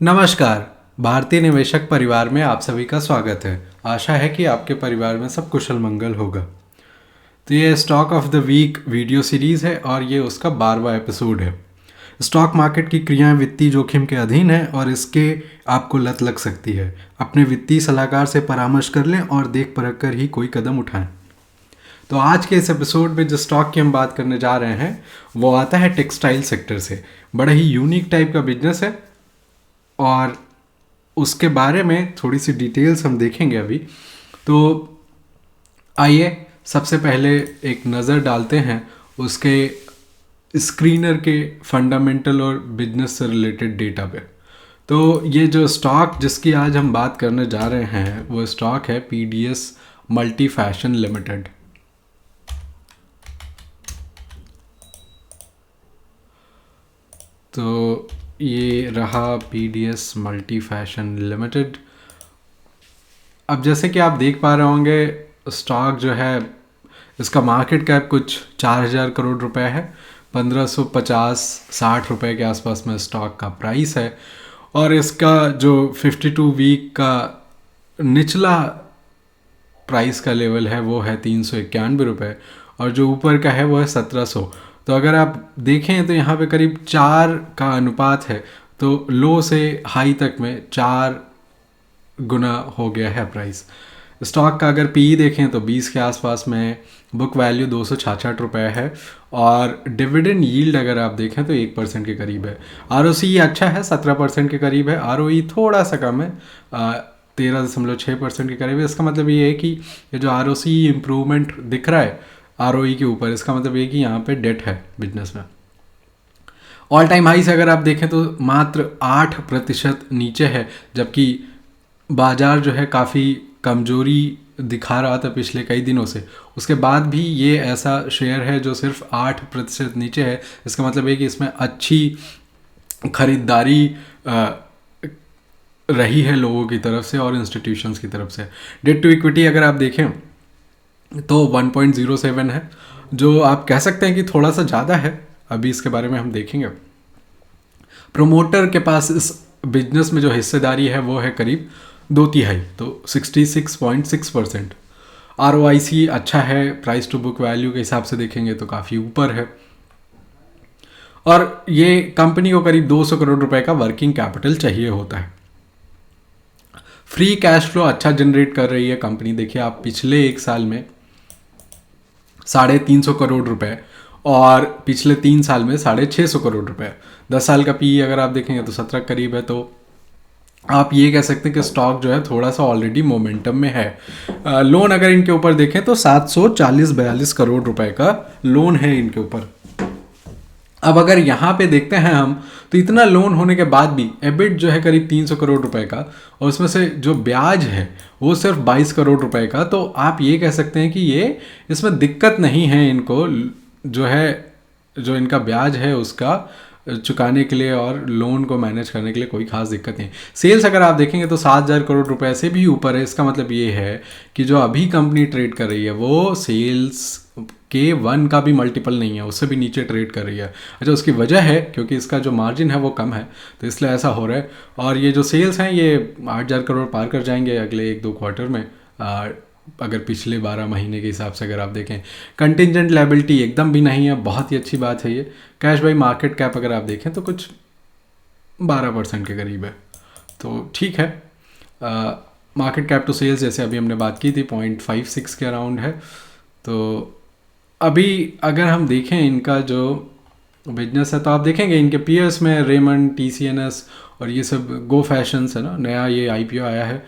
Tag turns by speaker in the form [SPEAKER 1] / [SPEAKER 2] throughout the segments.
[SPEAKER 1] नमस्कार। भारतीय निवेशक परिवार में आप सभी का स्वागत है। आशा है कि आपके परिवार में सब कुशल मंगल होगा। तो ये stock of the week video series है और ये उसका 12वां एपिसोड है। स्टॉक मार्केट की क्रियाएं वित्तीय जोखिम के अधीन है और इसके आपको लत लग सकती है। अपने वित्तीय सलाहकार से परामर्श कर लें और देख परख कर ही कोई कदम उठाएं। तो आज के इस एपिसोड में जिस स्टॉक की हम बात करने जा रहे हैं वो आता है टेक्सटाइल सेक्टर से। बड़ा ही यूनिक टाइप का बिजनेस है और उसके बारे में थोड़ी सी डिटेल्स हम देखेंगे अभी। तो आइए सबसे पहले एक नज़र डालते हैं उसके स्क्रीनर के फंडामेंटल और बिजनेस से रिलेटेड डेटा पे। तो ये जो स्टॉक जिसकी आज हम बात करने जा रहे हैं वो स्टॉक है पीडीएस मल्टी फैशन लिमिटेड। तो ये रहा पीडीएस मल्टी फैशन लिमिटेड। अब जैसे कि आप देख पा रहे होंगे स्टॉक जो है इसका मार्केट कैप कुछ 4,000 करोड़ रुपए है। 1550-60 रुपए के आसपास में स्टॉक का प्राइस है और इसका जो 52 वीक का निचला प्राइस का लेवल है वो है 391 रुपये और जो ऊपर का है वो है 1700। तो अगर आप देखें तो यहाँ पे करीब 4 का अनुपात है। तो लो से हाई तक में 4 गुना हो गया है प्राइस। स्टॉक का अगर पी देखें तो 20 के आसपास में, बुक वैल्यू 266 रुपये है और डिविडेंड यील्ड अगर आप देखें तो 1% के करीब है। आरओसी अच्छा है, 17% के करीब है। आरओई थोड़ा सा कम है, 13.6% के करीब है। इसका मतलब ये है कि ये जो आरओसी इम्प्रूवमेंट दिख रहा है आरओई के ऊपर, इसका मतलब ये कि यहाँ पे डेट है बिजनेस में। ऑल टाइम हाई से अगर आप देखें तो मात्र 8% नीचे है, जबकि बाजार जो है काफ़ी कमजोरी दिखा रहा था पिछले कई दिनों से। उसके बाद भी ये ऐसा शेयर है जो सिर्फ 8% नीचे है। इसका मतलब है कि इसमें अच्छी खरीदारी रही है लोगों की तरफ से और इंस्टीट्यूशंस की तरफ से। डेट टू इक्विटी अगर आप देखें तो 1.07 है, जो आप कह सकते हैं कि थोड़ा सा ज़्यादा है। अभी इसके बारे में हम देखेंगे। प्रोमोटर के पास इस बिजनेस में जो हिस्सेदारी है वो है करीब 2/3, तो 66.6%। आरओआईसी अच्छा है, प्राइस टू बुक वैल्यू के हिसाब से देखेंगे तो काफ़ी ऊपर है और ये कंपनी को करीब 200 करोड़ रुपए का वर्किंग कैपिटल चाहिए होता है। फ्री कैश फ्लो अच्छा जनरेट कर रही है कंपनी। देखिए आप पिछले एक साल में 350 करोड़ रुपए और पिछले 3 साल में 650 करोड़ रुपए। 10 साल का पी अगर आप देखेंगे तो 17 करीब है। तो आप ये कह सकते हैं कि स्टॉक जो है थोड़ा सा ऑलरेडी मोमेंटम में है। लोन अगर इनके ऊपर देखें तो 740-42 करोड़ रुपए का लोन है इनके ऊपर। अब अगर यहाँ पे देखते हैं हम तो इतना लोन होने के बाद भी एबिट जो है करीब 300 करोड़ रुपए का और उसमें से जो ब्याज है वो सिर्फ 22 करोड़ रुपए का। तो आप ये कह सकते हैं कि ये इसमें दिक्कत नहीं है इनको, जो है जो इनका ब्याज है उसका चुकाने के लिए और लोन को मैनेज करने के लिए कोई खास दिक्कत नहीं। सेल्स अगर आप देखेंगे तो 7,000 करोड़ रुपए से भी ऊपर है। इसका मतलब ये है कि जो अभी कंपनी ट्रेड कर रही है वो सेल्स के 1 का भी मल्टीपल नहीं है, उससे भी नीचे ट्रेड कर रही है। अच्छा, उसकी वजह है क्योंकि इसका जो मार्जिन है वो कम है, तो इसलिए ऐसा हो रहा है। और ये जो सेल्स हैं ये 8,000 करोड़ पार कर जाएंगे अगले 1-2 क्वार्टर में, अगर पिछले 12 महीने के हिसाब से अगर आप देखें। कंटिजेंट लायबिलिटी एकदम भी नहीं है, बहुत ही अच्छी बात है ये। कैश बाई मार्केट कैप अगर आप देखें तो कुछ 12% के करीब है, तो ठीक है। मार्केट कैप टू सेल्स जैसे अभी हमने बात की थी 0.56 के अराउंड है। तो अभी अगर हम देखें इनका जो बिजनेस है तो आप देखेंगे इनके पीयर्स में रेमंड, TCNS और ये सब गो फैशंस है ना, नया ये IPO आया है,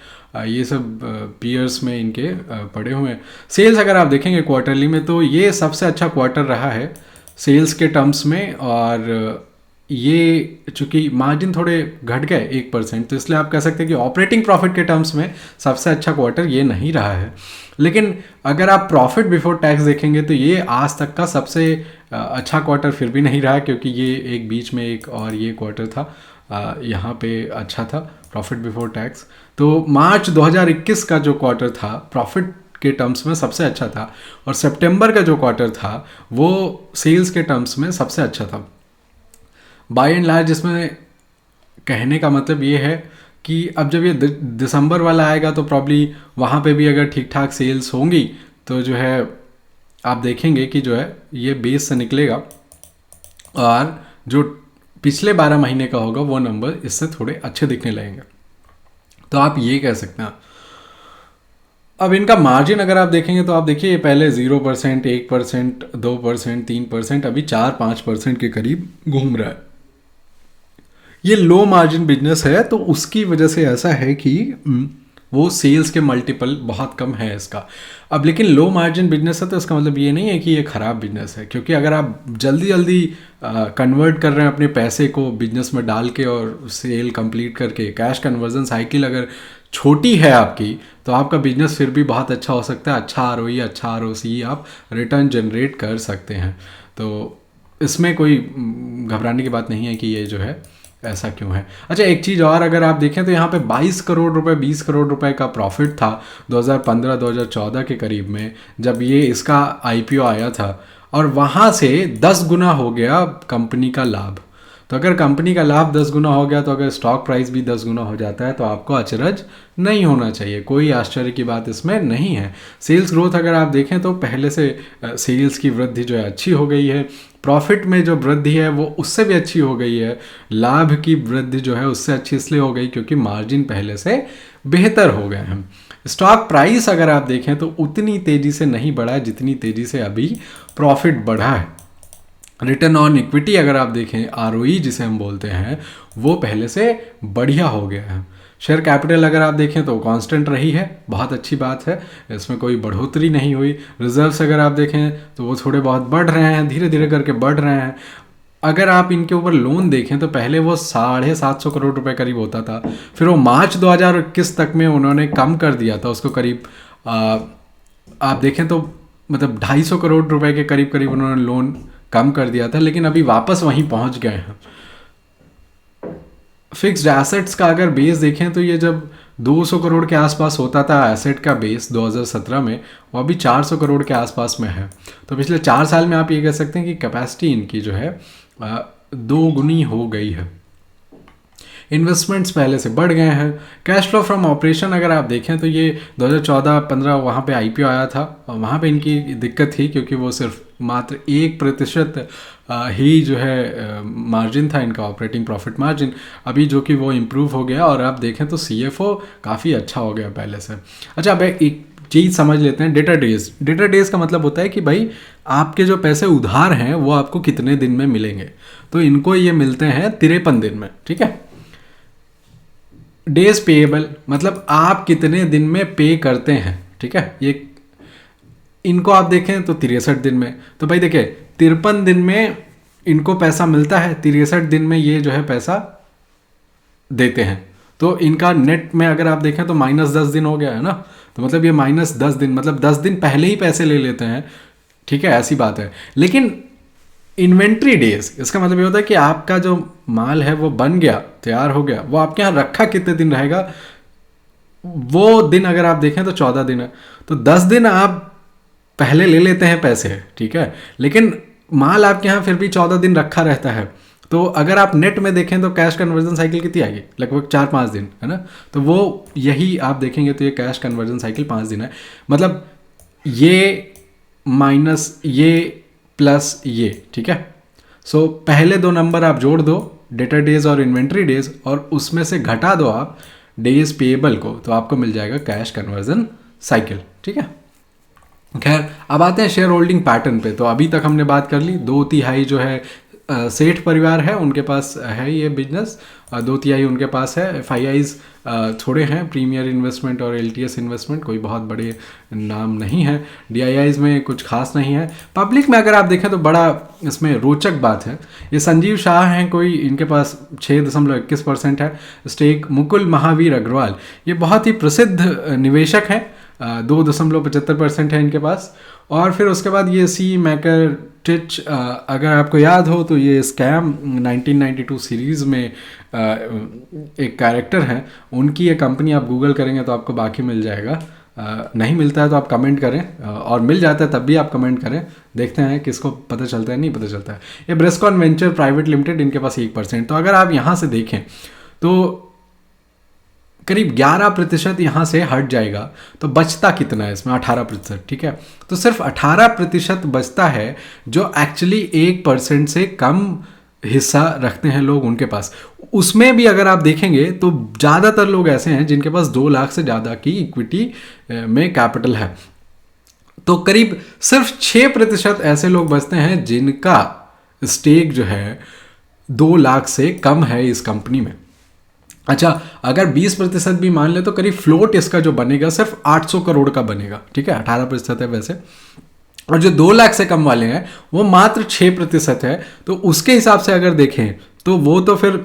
[SPEAKER 1] ये सब पीयर्स में इनके पड़े हुए हैं। सेल्स अगर आप देखेंगे क्वार्टरली में तो ये सबसे अच्छा क्वार्टर रहा है सेल्स के टर्म्स में। और ये चूँकि मार्जिन थोड़े घट गए 1%, तो इसलिए आप कह सकते हैं कि ऑपरेटिंग प्रॉफिट के टर्म्स में सबसे अच्छा क्वार्टर ये नहीं रहा है। लेकिन अगर आप प्रॉफिट बिफोर टैक्स देखेंगे तो ये आज तक का सबसे अच्छा क्वार्टर फिर भी नहीं रहा, क्योंकि ये एक बीच में एक और ये क्वार्टर था यहाँ पे अच्छा था प्रॉफिट बिफोर टैक्स। तो मार्च 2021 का जो क्वार्टर था प्रॉफिट के टर्म्स में सबसे अच्छा था और सितंबर का जो क्वार्टर था वो सेल्स के टर्म्स में सबसे अच्छा था। बाय एंड लार्ज इसमें कहने का मतलब ये है कि अब जब ये दिसंबर वाला आएगा तो प्रॉब्ली वहाँ पे भी अगर ठीक ठाक सेल्स होंगी तो जो है आप देखेंगे कि जो है ये बेस से निकलेगा और जो पिछले 12 महीने का होगा वो नंबर इससे थोड़े अच्छे दिखने लगेंगे। तो आप ये कह सकते हैं। अब इनका मार्जिन अगर आप देखेंगे तो आप देखिए ये पहले 0%, 1%, 2%, 3%, अभी 4-5% के करीब घूम रहा है। ये लो मार्जिन बिजनेस है तो उसकी वजह से ऐसा है कि वो सेल्स के मल्टीपल बहुत कम है इसका। अब लेकिन लो मार्जिन बिजनेस है तो इसका मतलब ये नहीं है कि ये ख़राब बिजनेस है, क्योंकि अगर आप जल्दी जल्दी कन्वर्ट कर रहे हैं अपने पैसे को बिजनेस में डाल के और सेल कंप्लीट करके, कैश कन्वर्जन साइकिल अगर छोटी है आपकी तो आपका बिजनेस फिर भी बहुत अच्छा हो सकता है। अच्छा आरओई, अच्छा आरओसी आप रिटर्न जनरेट कर सकते हैं। तो इसमें कोई घबराने की बात नहीं है कि ये जो है ऐसा क्यों है। अच्छा, एक चीज़ और अगर आप देखें तो यहाँ पे 22 करोड़ रुपए, 20 करोड़ रुपए का प्रॉफिट था 2015-2014 के करीब में जब ये इसका आईपीओ आया था, और वहाँ से 10 गुना हो गया कंपनी का लाभ। तो अगर कंपनी का लाभ 10 गुना हो गया तो अगर स्टॉक प्राइस भी 10 गुना हो जाता है तो आपको अचरज नहीं होना चाहिए, कोई आश्चर्य की बात इसमें नहीं है। सेल्स ग्रोथ अगर आप देखें तो पहले से सेल्स की वृद्धि जो है अच्छी हो गई है, प्रॉफिट में जो वृद्धि है वो उससे भी अच्छी हो गई है, लाभ की वृद्धि जो है उससे अच्छी इसलिए हो गई क्योंकि मार्जिन पहले से बेहतर हो गए हैं। स्टॉक प्राइस अगर आप देखें तो उतनी तेज़ी से नहीं बढ़ा है जितनी तेज़ी से अभी प्रॉफिट बढ़ा है। रिटर्न ऑन इक्विटी अगर आप देखें, आरओई जिसे हम बोलते हैं, वो पहले से बढ़िया हो गया है। शेयर कैपिटल अगर आप देखें तो कांस्टेंट रही है, बहुत अच्छी बात है, इसमें कोई बढ़ोतरी नहीं हुई। रिजर्व्स अगर आप देखें तो वो थोड़े बहुत बढ़ रहे हैं, धीरे धीरे करके बढ़ रहे हैं। अगर आप इनके ऊपर लोन देखें तो पहले वो 750 करोड़ रुपए करीब होता था, फिर वो मार्च 2021 तक में उन्होंने कम कर दिया था उसको, करीब आप देखें तो मतलब 250 करोड़ रुपए के करीब करीब उन्होंने लोन कम कर दिया था, लेकिन अभी वापस वहीं पहुंच गए हैं। फिक्स्ड एसेट्स का अगर बेस देखें तो ये जब 200 करोड़ के आसपास होता था एसेट का बेस 2017 में, वो अभी 400 करोड़ के आसपास में है। तो पिछले 4 साल में आप ये कह सकते हैं कि कैपेसिटी इनकी जो है 2 गुनी हो गई है। इन्वेस्टमेंट्स पहले से बढ़ गए हैं। कैश फ्लो फ्रॉम ऑपरेशन अगर आप देखें तो ये 2014-15 वहाँ पे आईपीओ आया था, वहाँ पे इनकी दिक्कत थी क्योंकि वो सिर्फ मात्र 1% ही जो है मार्जिन था इनका, ऑपरेटिंग प्रॉफिट मार्जिन, अभी जो कि वो इम्प्रूव हो गया और आप देखें तो सीएफओ काफ़ी अच्छा हो गया पहले से। अच्छा, अब एक चीज़ समझ लेते हैं, डेटा डेज। डेटा डेज का मतलब होता है कि भाई आपके जो पैसे उधार हैं वो आपको कितने दिन में मिलेंगे। तो इनको ये मिलते हैं 53 दिन में, ठीक है। डेज पेएबल मतलब आप कितने दिन में पे करते हैं, ठीक है। ये इनको आप देखें तो 63 दिन में। तो भाई देखिए 53 दिन में इनको पैसा मिलता है, 63 दिन में ये जो है पैसा देते हैं। तो इनका नेट में अगर आप देखें तो -10 दिन हो गया है ना। तो मतलब ये -10 दिन मतलब 10 दिन पहले ही पैसे ले लेते हैं, ठीक है, ऐसी बात है। लेकिन इन्वेंट्री डेज, इसका मतलब ये होता है कि आपका जो माल है वो बन गया, तैयार हो गया, वो आपके यहाँ रखा कितने दिन रहेगा, वो दिन अगर आप देखें तो 14 दिन है। तो 10 दिन आप पहले ले लेते हैं पैसे, ठीक है, लेकिन माल आपके यहाँ फिर भी 14 दिन रखा रहता है। तो अगर आप नेट में देखें तो कैश कन्वर्जन साइकिल कितनी आएगी, लगभग 4-5 दिन, है ना। तो वो यही आप देखेंगे तो ये कैश कन्वर्जन साइकिल 5 दिन है। मतलब ये माइनस ये प्लस ये, ठीक है। सो पहले 2 नंबर आप जोड़ दो, डेटा डेज और इन्वेंट्री डेज, और उसमें से घटा दो आप डेज पेएबल को, तो आपको मिल जाएगा कैश कन्वर्जन साइकिल, ठीक है। खैर, अब आते हैं शेयर होल्डिंग पैटर्न पे। तो अभी तक हमने बात कर ली, 2/3 जो है सेठ परिवार है उनके पास है ये बिजनेस, 2/3 उनके पास है। एफआईआईज थोड़े हैं, प्रीमियर इन्वेस्टमेंट और एलटीएस इन्वेस्टमेंट, कोई बहुत बड़े नाम नहीं है। डीआईआईज में कुछ खास नहीं है। पब्लिक में अगर आप देखें तो बड़ा इसमें रोचक बात है, ये संजीव शाह हैं कोई, इनके पास 6.21% है स्टेक। मुकुल महावीर अग्रवाल, ये बहुत ही प्रसिद्ध निवेशक हैं, 2.75% है इनके पास। और फिर उसके बाद ये सी मैकरटिच, अगर आपको याद हो तो ये स्कैम 1992 सीरीज़ में एक कैरेक्टर हैं, उनकी ये कंपनी आप गूगल करेंगे तो आपको बाकी मिल जाएगा। नहीं मिलता है तो आप कमेंट करें, और मिल जाता है तब भी आप कमेंट करें, देखते हैं किसको पता चलता है नहीं पता चलता है। ये ब्रेस्कॉन वेंचर प्राइवेट लिमिटेड, इनके पास 1%। तो अगर आप यहाँ से देखें तो करीब 11% यहाँ से हट जाएगा, तो बचता कितना है इसमें? 18%। ठीक है, तो सिर्फ 18% बचता है जो एक्चुअली 1% से कम हिस्सा रखते हैं लोग उनके पास। उसमें भी अगर आप देखेंगे तो ज़्यादातर लोग ऐसे हैं जिनके पास 2 लाख से ज़्यादा की इक्विटी में कैपिटल है। तो करीब सिर्फ 6% ऐसे लोग बचते हैं जिनका स्टेक जो है 2 लाख से कम है इस कंपनी में। अच्छा, अगर 20% भी मान ले तो करीब फ्लोट इसका जो बनेगा सिर्फ 800 करोड़ का बनेगा। ठीक है, 18% है वैसे, और जो 2 लाख से कम वाले हैं वो मात्र 6% है। तो उसके हिसाब से अगर देखें तो वो तो फिर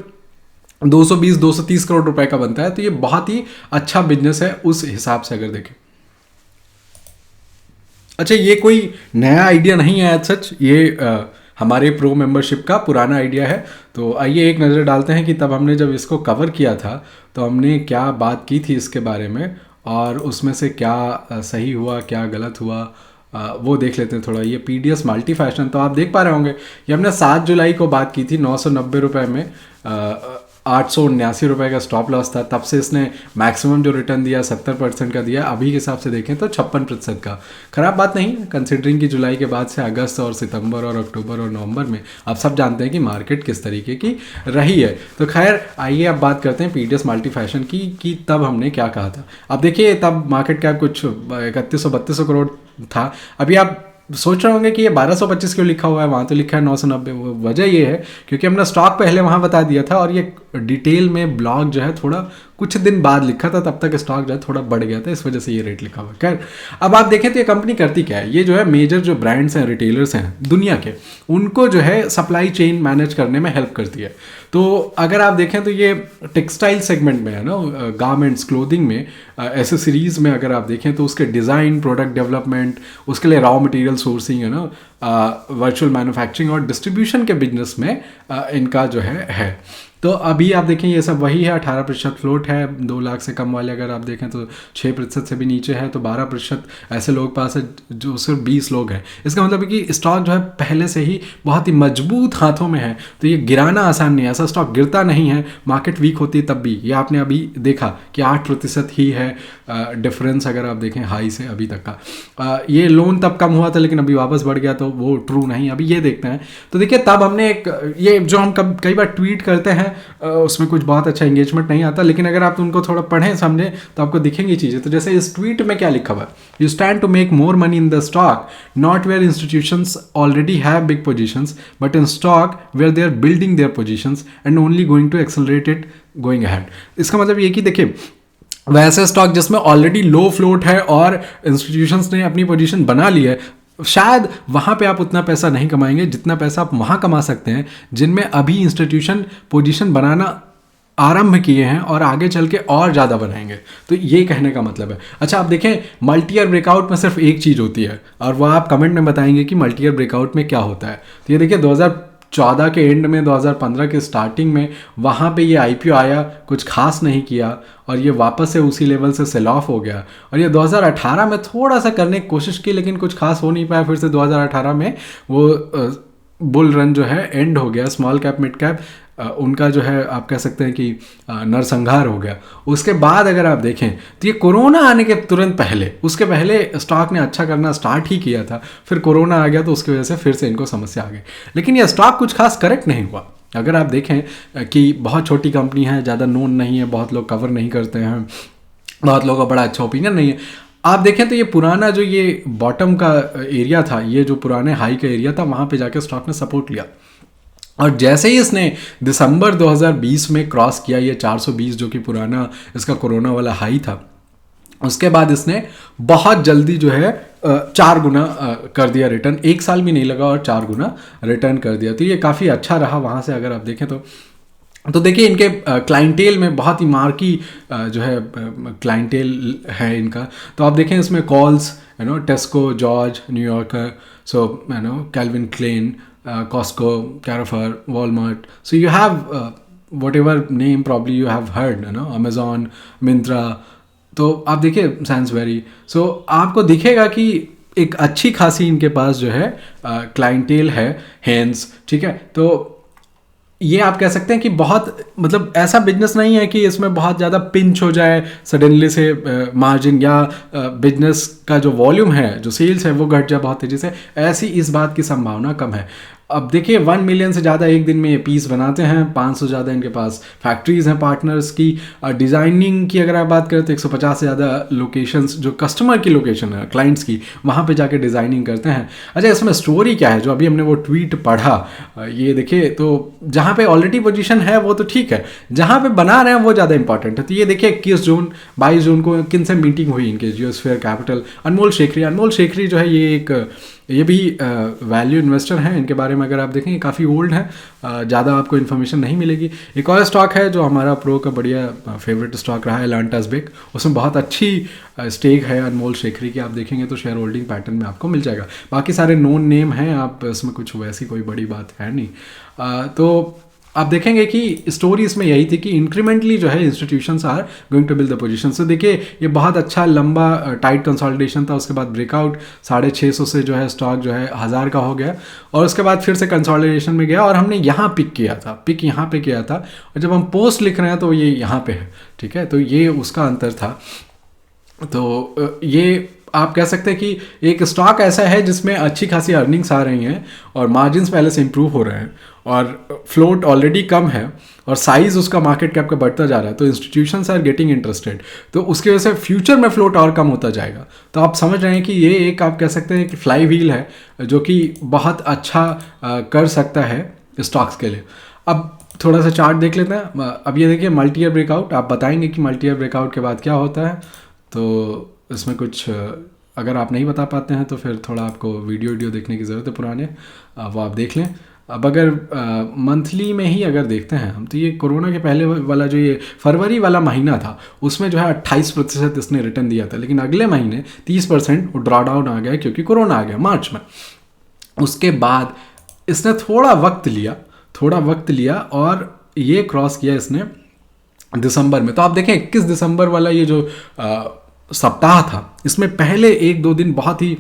[SPEAKER 1] 220-230 करोड़ रुपए का बनता है। तो ये बहुत ही अच्छा बिजनेस है उस हिसाब से अगर देखें। अच्छा, ये कोई नया आइडिया नहीं है सच, ये हमारे प्रो मेंबरशिप का पुराना आइडिया है। तो आइए एक नज़र डालते हैं कि तब हमने जब इसको कवर किया था तो हमने क्या बात की थी इसके बारे में, और उसमें से क्या सही हुआ क्या गलत हुआ वो देख लेते हैं थोड़ा। ये पीडीएस मल्टी फैशन, तो आप देख पा रहे होंगे ये हमने 7 जुलाई को बात की थी 990 रुपये में, 879 रुपये का स्टॉप लॉस था। तब से इसने मैक्सिमम जो रिटर्न दिया 70% का दिया। अभी के हिसाब से देखें तो 56% का। खराब बात नहीं है कंसिडरिंग कि जुलाई के बाद से अगस्त और सितंबर और अक्टूबर और नवंबर में आप सब जानते हैं कि मार्केट किस तरीके की रही है। तो खैर आइए अब बात करते हैं पीडीएस मल्टी फैशन की कि तब हमने क्या कहा था। अब देखिए तब मार्केट कैप कुछ 3100-3200 करोड़ था। अभी आप सोच रहे होंगे कि ये 1225 क्यों लिखा हुआ है, वहाँ तो लिखा है 990। वजह ये है क्योंकि हमने स्टॉक पहले वहाँ बता दिया था और ये डिटेल में ब्लॉग जो है थोड़ा कुछ दिन बाद लिखा था, तब तक स्टॉक जो है थोड़ा बढ़ गया था, इस वजह से ये रेट लिखा हुआ है। खैर अब आप देखें तो ये कंपनी करती क्या है। ये जो है मेजर जो ब्रांड्स हैं, रिटेलर्स हैं दुनिया के, उनको जो है सप्लाई चेन मैनेज करने में हेल्प करती है। तो अगर आप देखें तो ये टेक्सटाइल सेगमेंट में है ना, गारमेंट्स, क्लोथिंग में, एसेसरीज में अगर आप देखें तो उसके डिज़ाइन, प्रोडक्ट डेवलपमेंट, उसके लिए रॉ मटेरियल सोर्सिंग है ना, वर्चुअल मैन्युफैक्चरिंग और डिस्ट्रीब्यूशन के बिजनेस में इनका जो है। तो अभी आप देखें ये सब वही है। 18% फ्लोट है। 2 लाख से कम वाले अगर आप देखें तो 6% से भी नीचे है। तो 12% ऐसे लोग पास है जो सिर्फ 20 लोग हैं। इसका मतलब है कि स्टॉक जो है पहले से ही बहुत ही मजबूत हाथों में है, तो ये गिराना आसान नहीं है। ऐसा स्टॉक गिरता नहीं है, मार्केट वीक होती है तब भी। ये आपने अभी देखा कि 8% ही है डिफरेंस अगर आप देखें हाई से अभी तक का। ये लोन तब कम हुआ था लेकिन अभी वापस बढ़ गया, तो वो ट्रू नहीं। अभी ये देखते हैं तो देखिए तब हमने एक ये जो हम कई बार ट्वीट करते हैं उसमें कुछ बहुत अच्छा एंगेजमेंट नहीं आता, लेकिन अगर आप उनको थोड़ा पढ़ें समझें तो आपको दिखेंगी चीज़ें। तो जैसे इस ट्वीट में क्या लिखा हुआ है, you stand to make more money in the stock not where institutions already have big positions but in stock where they are building their positions and only going to accelerate it going ahead. इसका मतलब ये कि देखिए वैसे stock जिसमें already लो float है और institutions ने अपनी पोजीशन बना ली है, शायद वहाँ पे आप उतना पैसा नहीं कमाएंगे जितना पैसा आप वहाँ कमा सकते हैं जिनमें अभी इंस्टीट्यूशन पोजीशन बनाना आरंभ किए हैं और आगे चल के और ज़्यादा बनाएंगे। तो ये कहने का मतलब है। अच्छा आप देखें मल्टी ईयर ब्रेकआउट में सिर्फ एक चीज़ होती है और वह आप कमेंट में बताएंगे कि मल्टी ईयर ब्रेकआउट में क्या होता है। तो ये देखिए 2014 के एंड में, 2015 के स्टार्टिंग में वहाँ पे ये आईपीओ आया, कुछ खास नहीं किया और ये वापस से उसी लेवल से सेल ऑफ हो गया। और ये 2018 में थोड़ा सा करने की कोशिश की लेकिन कुछ खास हो नहीं पाया। फिर से 2018 में वो बुल रन जो है एंड हो गया। स्मॉल कैप मिड कैप उनका जो है आप कह सकते हैं कि नरसंहार हो गया। उसके बाद अगर आप देखें तो ये कोरोना आने के तुरंत पहले, उसके पहले स्टॉक ने अच्छा करना स्टार्ट ही किया था, फिर कोरोना आ गया तो उसकी वजह से फिर से इनको समस्या आ गई। लेकिन ये स्टॉक कुछ खास करेक्ट नहीं हुआ। अगर आप देखें कि बहुत छोटी कंपनी है, ज़्यादा नोन नहीं है, बहुत लोग कवर नहीं करते हैं, बहुत लोगों का बड़ा अच्छा ओपिनियन नहीं है। आप देखें तो ये पुराना जो ये बॉटम का एरिया था, ये जो पुराने हाई का एरिया था, वहाँ पे जाके स्टॉक ने सपोर्ट लिया और जैसे ही इसने दिसंबर 2020 में क्रॉस किया ये 420 जो कि पुराना इसका कोरोना वाला हाई था, उसके बाद इसने बहुत जल्दी जो है 4 गुना कर दिया रिटर्न। 1 साल भी नहीं लगा और 4 गुना रिटर्न कर दिया। तो ये काफ़ी अच्छा रहा वहाँ से अगर आप देखें तो देखिए इनके क्लाइंटेल में बहुत ही मार्की जो है क्लाइंटेल है इनका। तो आप देखें इसमें Kohl's Tesco, George, New Yorker, so Calvin Klein, Costco, Carrefour, Walmart. So you have whatever name probably you have heard, Amazon, Myntra. तो आप देखिए Sainsbury. So आपको दिखेगा कि एक अच्छी खासी इनके पास जो है क्लाइंटेल है, हैंड्स, ठीक है। तो ये आप कह सकते हैं कि बहुत मतलब ऐसा बिजनेस नहीं है कि इसमें बहुत ज़्यादा पिंच हो जाए सडनली से मार्जिन, या बिजनेस का जो वॉल्यूम है, जो सेल्स है, वो घट जाए बहुत तेज़ी से। ऐसी इस बात की संभावना कम है। अब देखिए 1 मिलियन से ज़्यादा एक दिन में ये पीस बनाते हैं, 500 ज़्यादा इनके पास फैक्ट्रीज़ हैं पार्टनर्स की। डिज़ाइनिंग की अगर आप बात करें तो 150 से ज़्यादा लोकेशंस, जो कस्टमर की लोकेशन है क्लाइंट्स की, वहाँ पे जाके डिज़ाइनिंग करते हैं। अच्छा, इसमें स्टोरी क्या है जो अभी हमने वो ट्वीट पढ़ा, ये देखिए, तो जहाँ पे ऑलरेडी पोजीशन है वो तो ठीक है, जहाँ पे बना रहे हैं वो ज़्यादा इंपॉर्टेंट है। तो ये देखिए 21 जून 22 जून को किन से मीटिंग हुई इनके, जियोस्फीयर कैपिटल, अनमोल शेखरी जो है ये भी वैल्यू इन्वेस्टर हैं। इनके बारे में अगर आप देखें काफ़ी ओल्ड हैं, ज़्यादा आपको इन्फॉर्मेशन नहीं मिलेगी। एक और स्टॉक है जो हमारा प्रो का बढ़िया फेवरेट स्टॉक रहा है, एलांटास बेक, उसमें बहुत अच्छी स्टेक है अनमोल शेखरी की। आप देखेंगे तो शेयर होल्डिंग पैटर्न में आपको मिल जाएगा। बाकी सारे नोन नेम हैं, आप इसमें कुछ वैसी कोई बड़ी बात है नहीं। तो आप देखेंगे कि स्टोरी इसमें यही थी कि इंक्रीमेंटली जो है institutions are going to build the position. तो देखिए ये बहुत अच्छा लंबा टाइट कंसोलिडेशन था, उसके बाद ब्रेकआउट 650 से जो है स्टॉक जो है 1000 का हो गया, और उसके बाद फिर से कंसोलिडेशन में गया, और हमने यहाँ पिक किया था, पिक यहाँ पे किया था, और जब हम पोस्ट लिख रहे हैं तो ये यहाँ पे है, ठीक है। तो ये उसका अंतर था। तो ये आप कह सकते हैं कि एक स्टॉक ऐसा है जिसमें अच्छी खासी अर्निंग्स आ रही हैं और मार्जिन्स पहले से इंप्रूव हो रहे हैं, और फ्लोट ऑलरेडी कम है, और साइज़ उसका मार्केट कैप का बढ़ता जा रहा है। तो इंस्टीट्यूशंस आर गेटिंग इंटरेस्टेड, तो उसकी वजह से फ्यूचर में फ्लोट और कम होता जाएगा। तो आप समझ रहे हैं कि ये एक आप कह सकते हैं कि फ्लाई व्हील है जो कि बहुत अच्छा कर सकता है स्टॉक्स के लिए। अब थोड़ा सा चार्ट देख लेते हैं। अब ये देखिए मल्टी ईयर ब्रेकआउट, आप बताएंगे कि मल्टी ईयर ब्रेकआउट के बाद क्या होता है। तो इसमें कुछ अगर आप नहीं बता पाते हैं तो फिर थोड़ा आपको वीडियो देखने की ज़रूरत है पुराने, वो आप देख लें। अब अगर मंथली में ही अगर देखते हैं हम, तो ये कोरोना के पहले वाला जो ये फरवरी वाला महीना था उसमें जो है 28% इसने रिटर्न दिया था, लेकिन अगले महीने 30% ड्रॉ डाउन आ गया क्योंकि कोरोना आ गया मार्च में। उसके बाद इसने थोड़ा वक्त लिया और ये क्रॉस किया इसने दिसंबर में। तो आप देखें 21 दिसंबर वाला ये जो सप्ताह था, इसमें पहले 1-2 दिन बहुत ही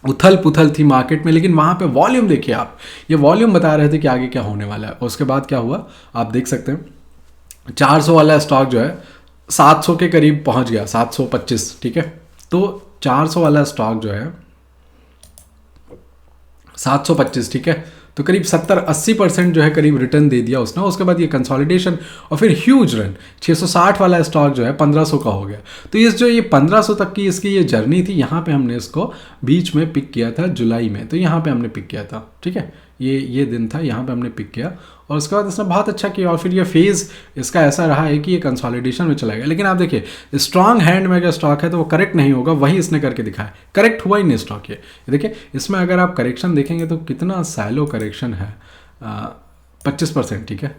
[SPEAKER 1] उथल पुथल थी मार्केट में, लेकिन वहाँ पे वॉल्यूम देखिए आप, ये वॉल्यूम बता रहे थे कि आगे क्या होने वाला है। और उसके बाद क्या हुआ आप देख सकते हैं, 400 वाला स्टॉक जो है 700 के करीब पहुँच गया, 725, ठीक है। तो 400 वाला स्टॉक जो है 725, ठीक है, तो करीब 70-80% जो है करीब रिटर्न दे दिया उसने। उसके बाद ये कंसोलिडेशन और फिर ह्यूज रन, 660 वाला स्टॉक जो है 1500 का हो गया। तो इस जो ये 1500 तक की इसकी ये जर्नी थी, यहाँ पे हमने इसको बीच में पिक किया था जुलाई में, तो यहाँ पे हमने पिक किया था, ठीक है। ये दिन था, यहाँ पे हमने पिक किया, और उसके बाद इसने बहुत अच्छा किया, और फिर ये फेज़ इसका ऐसा रहा है कि ये कंसोलिडेशन में चला गया। लेकिन आप देखिए स्ट्रॉन्ग हैंड में अगर स्टॉक है तो वो करेक्ट नहीं होगा, वही इसने करके दिखाया, करेक्ट हुआ ही नहीं स्टॉक। ये देखिए इसमें अगर आप करेक्शन देखेंगे तो कितना सैलो करेक्शन है, 25%, ठीक है।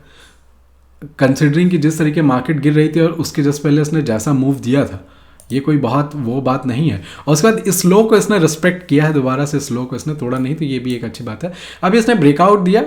[SPEAKER 1] कंसिडरिंग कि जिस तरीके मार्केट गिर रही थी और उसके जस्ट पहले इसने जैसा मूव दिया था, ये कोई बहुत वो बात नहीं है। और उसके बाद इस लो को इसने रिस्पेक्ट किया है, दोबारा से इस लो को इसने तोड़ा नहीं, तो ये भी एक अच्छी बात है। अभी इसने ब्रेकआउट दिया,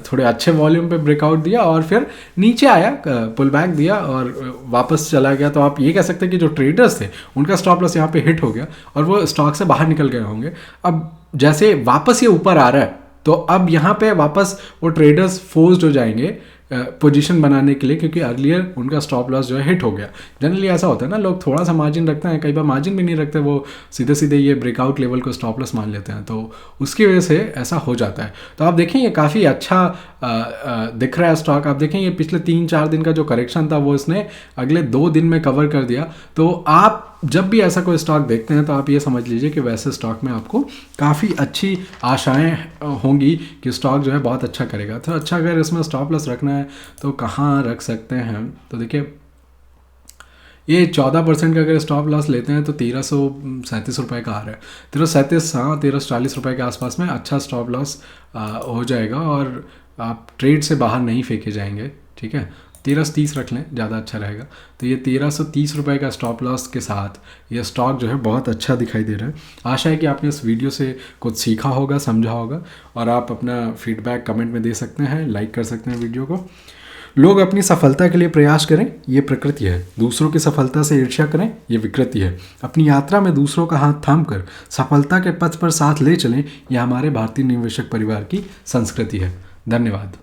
[SPEAKER 1] थोड़े अच्छे वॉल्यूम पे ब्रेकआउट दिया, और फिर नीचे आया, पुल बैक दिया और वापस चला गया। तो आप ये कह सकते हैं कि जो ट्रेडर्स थे उनका स्टॉप लॉस यहाँ पे हिट हो गया और वो स्टॉक से बाहर निकल गए होंगे। अब जैसे वापस ये ऊपर आ रहा है, तो अब यहाँ पे वापस वो ट्रेडर्स फोर्स्ड हो जाएंगे पोजीशन बनाने के लिए, क्योंकि अर्लियर उनका स्टॉप लॉस जो है हिट हो गया। जनरली ऐसा होता है ना, लोग थोड़ा सा मार्जिन रखते हैं, कई बार मार्जिन भी नहीं रखते, वो सीधे ये ब्रेकआउट लेवल को स्टॉप लॉस मान लेते हैं, तो उसकी वजह से ऐसा हो जाता है। तो आप देखें ये काफ़ी अच्छा दिख रहा है स्टॉक। आप देखें ये पिछले 3-4 दिन का जो करेक्शन था वो इसने अगले 2 दिन में कवर कर दिया। तो आप जब भी ऐसा कोई स्टॉक देखते हैं तो आप ये समझ लीजिए कि वैसे स्टॉक में आपको काफ़ी अच्छी आशाएं होंगी कि स्टॉक जो है बहुत अच्छा करेगा। तो अच्छा, अगर इसमें स्टॉप लॉस रखना है तो कहाँ रख सकते हैं, तो देखिए ये 14% का अगर स्टॉप लॉस लेते हैं तो 1337 रुपये का आ रहा है, 1337, हाँ 1340 रुपये के आसपास में अच्छा स्टॉप लॉस हो जाएगा, और आप ट्रेड से बाहर नहीं फेंके जाएंगे, ठीक है। 1330 रख लें, ज़्यादा अच्छा रहेगा। तो ये 1330 रुपये का स्टॉप लॉस के साथ ये स्टॉक जो है बहुत अच्छा दिखाई दे रहा है। आशा है कि आपने इस वीडियो से कुछ सीखा होगा, समझा होगा, और आप अपना फीडबैक कमेंट में दे सकते हैं, लाइक कर सकते हैं वीडियो को। लोग अपनी सफलता के लिए प्रयास करें, ये प्रकृति है। दूसरों की सफलता से ईर्ष्या करें, ये विकृति है। अपनी यात्रा में दूसरों का हाथ थाम कर सफलता के पथ पर साथ ले चलें, यह हमारे भारतीय निवेशक परिवार की संस्कृति है। धन्यवाद।